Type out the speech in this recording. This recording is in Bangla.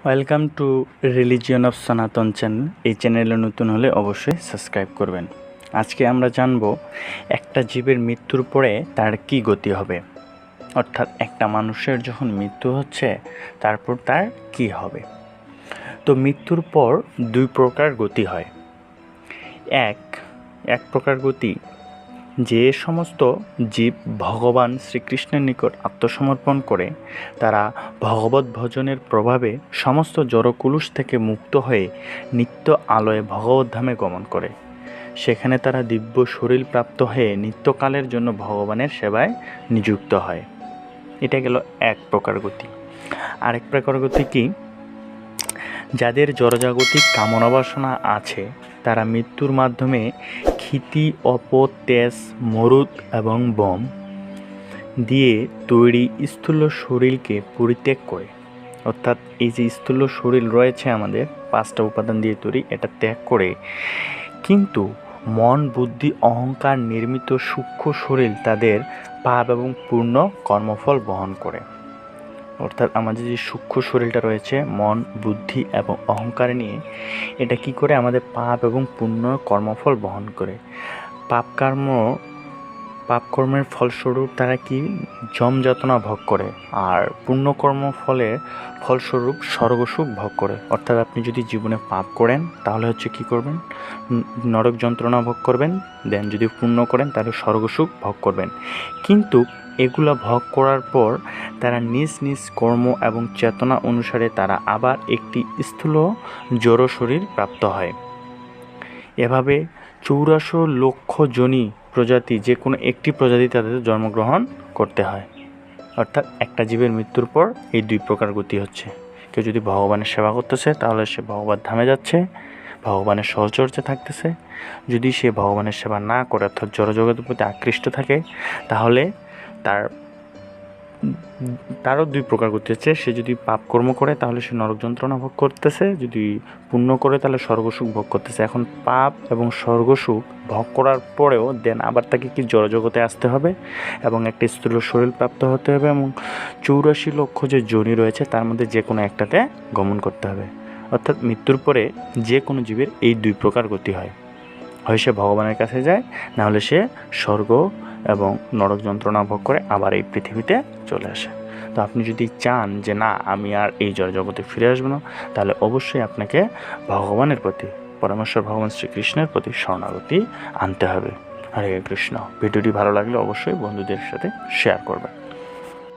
ওয়েলকাম টু রিলিজিয়ন অফ সনাতন চ্যানেল। এই চ্যানেলে নতুন হলে অবশ্যই সাবস্ক্রাইব করবেন। আজকে আমরা জানব একটা জীবের মৃত্যুর পরে তার কি গতি হবে, অর্থাৎ একটা মানুষের যখন মৃত্যু হচ্ছে তারপর তার কি হবে। তো মৃত্যুর পর দুই প্রকার গতি হয়। এক প্রকার গতি, যে সমস্ত জীব ভগবান শ্রীকৃষ্ণের নিকট আত্মসমর্পণ করে তারা ভগবত ভজনের প্রভাবে সমস্ত জড়কুলুষ থেকে মুক্ত হয়ে নিত্য আলোয় ভগবত ধামে গমন করে, সেখানে তারা দিব্য শরীর প্রাপ্ত হয়ে নিত্যকালের জন্য ভগবানের সেবায় নিযুক্ত হয়। এটা গেল এক প্রকার গতি। আরেক প্রকার গতি কি, যাদের জড়জাগতিক কামনা বাসনা আছে তারা মৃত্যুর মাধ্যমে ক্ষিতি, অপর, তেজ, মরুদ এবং বম দিয়ে তৈরি স্থূল শরীরকে পরিত্যাগ করে, অর্থাৎ এই যে স্থূল শরীর রয়েছে আমাদের 5টা উপাদান দিয়ে তৈরি, এটা ত্যাগ করে কিন্তু মন, বুদ্ধি, অহংকার নির্মিত সূক্ষ্ম শরীর তাদের পাপ এবং পূর্ণ কর্মফল বহন করে। অর্থাৎ আমাদের যে সূক্ষ্ম শরীরটা রয়েছে মন, বুদ্ধি এবং অহংকার নিয়ে, এটা কি করে আমাদের পাপ এবং পুণ্য কর্মফল বহন করে। পাপকর্মের ফলস্বরূপ তারা কি যমযাতনা ভোগ করে, আর পুণ্যকর্ম ফলস্বরূপ স্বর্গসুখ ভোগ করে। অর্থাৎ আপনি যদি জীবনে পাপ করেন তাহলে কি করবেন, নরক যন্ত্রণা ভোগ করবেন, দেন যদি পুণ্য করেন তাহলে স্বর্গসুখ ভোগ করবেন। কিন্তু এগুলা ভোগ করার পর তারা নিজ নিজ কর্ম এবং চেতনা অনুসারে তারা আবার একটি স্থূল জড় শরীর প্রাপ্ত হয়। এভাবে 84 লক্ষ যোনি প্রজাতি, যে কোনো একটি প্রজাতি তাদের জন্মগ্রহণ করতে হয়। অর্থাৎ একটা জীবের মৃত্যুর পর এই দুই প্রকার গতি হচ্ছে। কেউ যদি ভগবানের সেবা করতেছে তাহলে সে ভগবত ধামে যাচ্ছে, ভগবানের সহচর্যে থাকতেছে। যদি সে ভগবানের সেবা না করে অর্থাৎ জড়জগতের প্রতি আকৃষ্ট থাকে তাহলে তারও দুই প্রকার গতি হচ্ছে। সে যদি পাপ কর্ম করে তাহলে সে নরক যন্ত্রণা ভোগ করতেছে, যদি পুণ্য করে তাহলে স্বর্গসুখ ভোগ করতেছে। এখন পাপ এবং স্বর্গসুখ ভোগ করার পরেও দেন আবার তাকে কি জড়জগতে আসতে হবে এবং একটা স্থূল শরীর প্রাপ্ত হতে হবে এবং 84 লক্ষ যে যোনি রয়েছে তার মধ্যে যে কোনো একটাতে গমন করতে হবে। অর্থাৎ মৃত্যুর পরে যে কোনো জীবের এই দুই প্রকার গতি হয়, হয় সে ভগবানের কাছে যায়, না হলে সে স্বর্গ এবং নরক যন্ত্রণা ভোগ করে আবার এই পৃথিবীতে চলে আসে। তো আপনি যদি চান যে না আমি আর এই জড়জগতে ফিরে আসবো না, তাহলে অবশ্যই আপনাকে ভগবানের প্রতি, পরমেশ্বর ভগবান শ্রীকৃষ্ণের প্রতি শরণাগতি আনতে হবে। হরে কৃষ্ণ। ভিডিওটি ভালো লাগলে অবশ্যই বন্ধুদের সাথে শেয়ার করবেন।